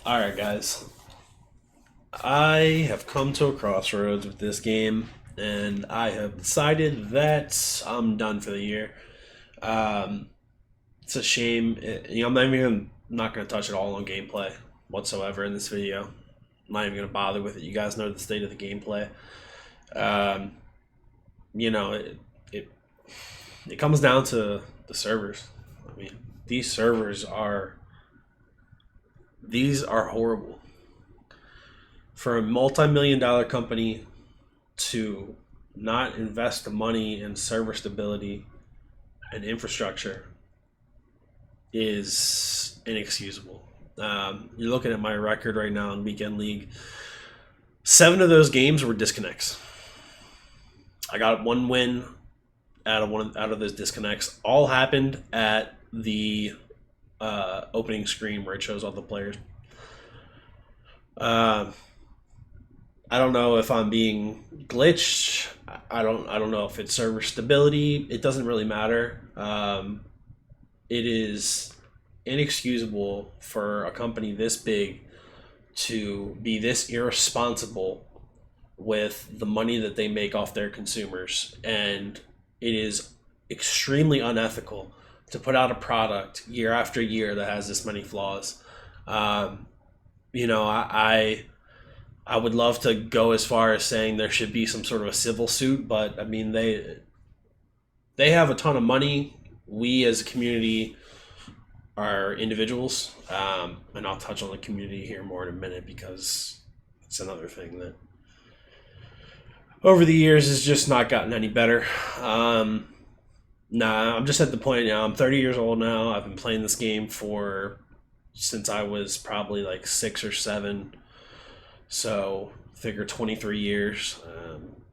All right, guys. I have come to a crossroads with this game, and I have decided that I'm done for the year. Um, it's a shame. I'm not going to touch it all on gameplay whatsoever in this video. I'm not even going to bother with it. You guys know the state of the gameplay. Um, you know, it, it it comes down to the servers. I mean, these servers are these are horrible for a multi-million dollar company to not invest the money in server stability and infrastructure is inexcusable. You're looking at my record right now in Weekend League. 7 of those games were disconnects. I got one win out of those disconnects. All happened at the opening screen where it shows all the players. Uh, I don't know if I'm being glitched. I don't know if it's server stability. It doesn't really matter. It is inexcusable for a company this big to be this irresponsible with the money that they make off their consumers, and it is extremely unethical to put out a product year after year that has this many flaws. Um, I would love to go as far as saying there should be some sort of a civil suit, but I mean they have a ton of money. We as a community are individuals, and I'll touch on the community here more in a minute because it's another thing that over the years has just not gotten any better. I'm just at the point now. I'm 30 years old now. I've been playing this game for since I was probably like 6 or 7. So figure 23 years,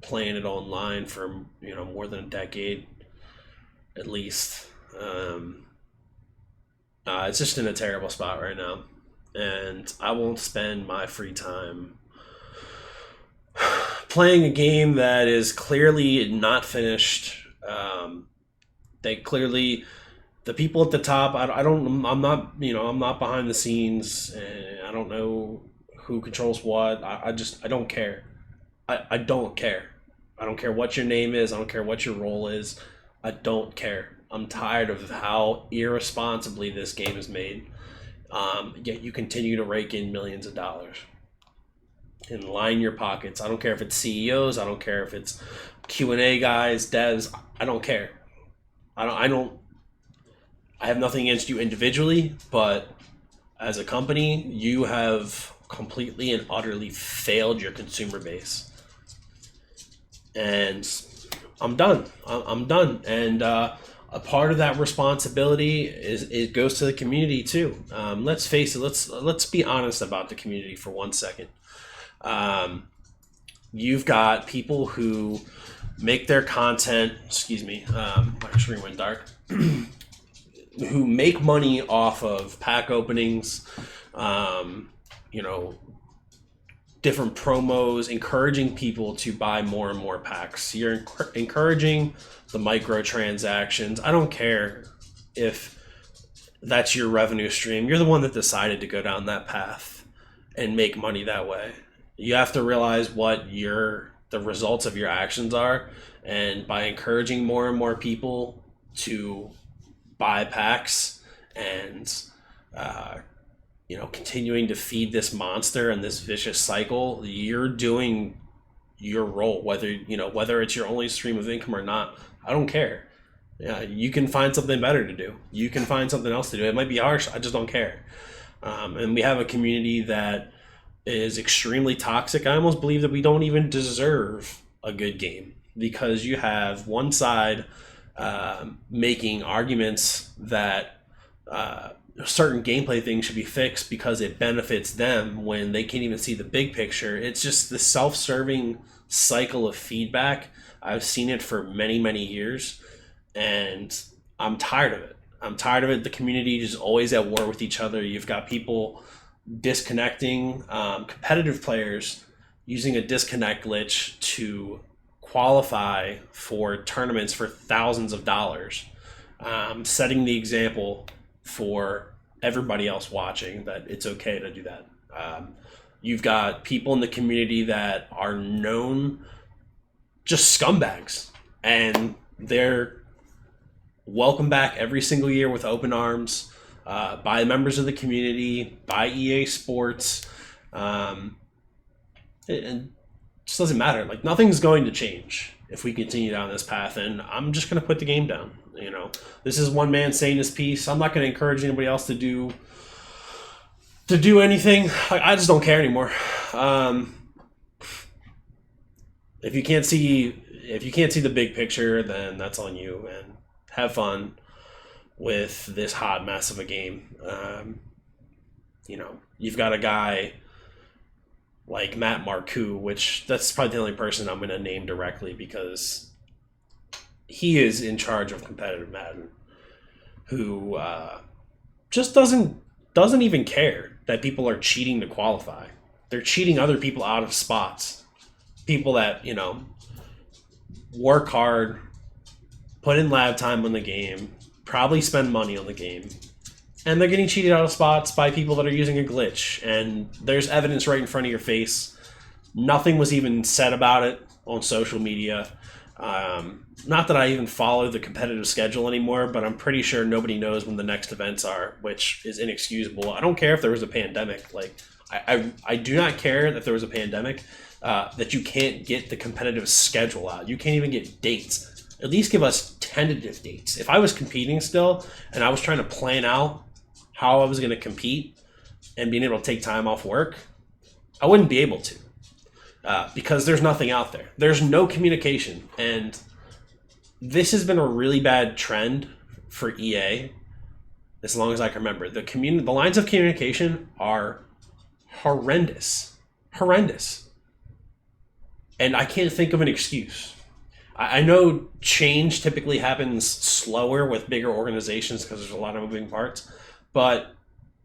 playing it online for more than a decade at least. Um, it's just in a terrible spot right now, and I won't spend my free time playing a game that is clearly not finished. They clearly the people at the top. I don't. I'm not. I'm not behind the scenes, and I don't know who controls what. I don't care. I don't care. I don't care what your name is. I don't care what your role is. I don't care. I'm tired of how irresponsibly this game is made. Yet you continue to rake in millions of dollars and line your pockets. I don't care if it's CEOs. I don't care if it's Q&A guys, devs. I don't care. I don't. I don't. I have nothing against you individually, but as a company, you have completely and utterly failed your consumer base. And I'm done. I'm done. And a part of that responsibility is it goes to the community too. Let's face it. Let's be honest about the community for 1 second. Um, you've got people who make their content. Excuse me. My screen went dark. Who make money off of pack openings. Um, you know, different promos, encouraging people to buy more and more packs. You're encouraging the microtransactions. I don't care if that's your revenue stream. You're the one that decided to go down that path and make money that way. You have to realize what the results of your actions are, and by encouraging more and more people to buy packs and uh, continuing to feed this monster and this vicious cycle, you're doing your role. Whether it's your only stream of income or not, I don't care. Yeah, you can find something better to do. You can find something else to do. It might be harsh. I just don't care. And we have a community that is extremely toxic. I almost believe that we don't even deserve a good game because you have one side making arguments that certain gameplay things should be fixed because it benefits them when they can't even see the big picture. It's just the self-serving cycle of feedback. I've seen it for many, many years, and I'm tired of it. I'm tired of it. The community is always at war with each other. You've got people disconnecting, competitive players using a disconnect glitch to qualify for tournaments for thousands of dollars, setting the example for everybody else watching that it's okay to do that. You've got people in the community that are known just scumbags, and they're welcome back every single year with open arms by members of the community, by EA Sports. It just doesn't matter. Like, nothing's going to change if we continue down this path, and I'm just going to put the game down. This is one man saying his piece. I'm not going to encourage anybody else to do anything. I just don't care anymore. If you can't see the big picture, then that's on you. And have fun with this hot mess of a game. You've got a guy like Matt Marcoux, which that's probably the only person I'm going to name directly because he is in charge of competitive Madden, who just doesn't even care that people are cheating to qualify. They're cheating other people out of spots. People that, work hard, put in lab time on the game, probably spend money on the game, and they're getting cheated out of spots by people that are using a glitch. And there's evidence right in front of your face. Nothing was even said about it on social media. Not that I even follow the competitive schedule anymore, but I'm pretty sure nobody knows when the next events are, which is inexcusable. I don't care if there was a pandemic. Like, I do not care that there was a pandemic, that you can't get the competitive schedule out. You can't even get dates. At least give us tentative dates. If I was competing still and I was trying to plan out how I was going to compete and being able to take time off work, I wouldn't be able to because there's nothing out there. There's no communication. And this has been a really bad trend for EA as long as I can remember. The lines of communication are horrendous. And I can't think of an excuse. I know change typically happens slower with bigger organizations because there's a lot of moving parts, but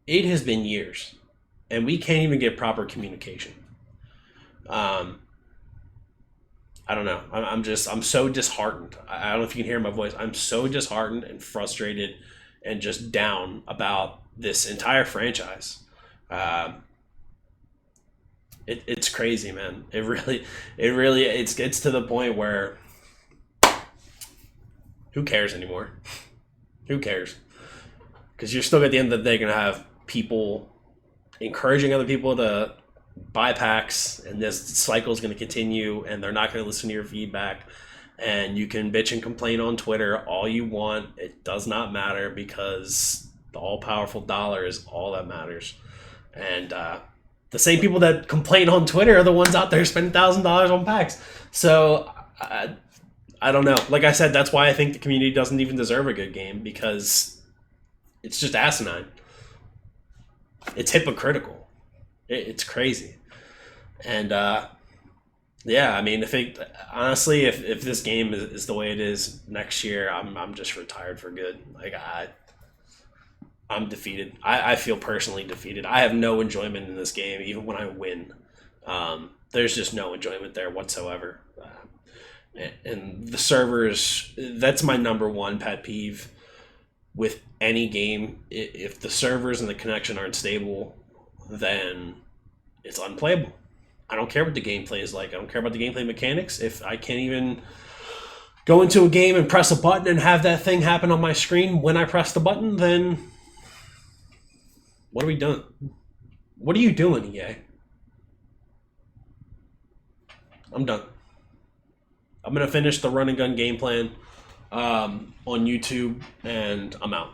it has been years, and we can't even get proper communication. I don't know. I'm so disheartened. I don't know if you can hear my voice. I'm so disheartened and frustrated and just down about this entire franchise. It's crazy, man. It gets to the point where who cares anymore? Who cares? Because you're still at the end of the day going to have people encouraging other people to buy packs, and this cycle is going to continue, and they're not going to listen to your feedback. And you can bitch and complain on Twitter all you want. It does not matter because the all-powerful dollar is all that matters. And the same people that complain on Twitter are the ones out there spending $1,000 on packs. So I don't know. Like I said, that's why I think the community doesn't even deserve a good game, because it's just asinine. It's hypocritical. It's crazy. And yeah, I mean, honestly, if this game is the way it is next year, I'm just retired for good. Like I'm defeated. I feel personally defeated. I have no enjoyment in this game, even when I win. There's just no enjoyment there whatsoever. And the servers, that's my number one pet peeve with any game. If the servers and the connection aren't stable, then it's unplayable. I don't care what the gameplay is like. I don't care about the gameplay mechanics. If I can't even go into a game and press a button and have that thing happen on my screen when I press the button, then what are we doing? What are you doing, EA? I'm done. I'm going to finish the run and gun game plan on YouTube, and I'm out.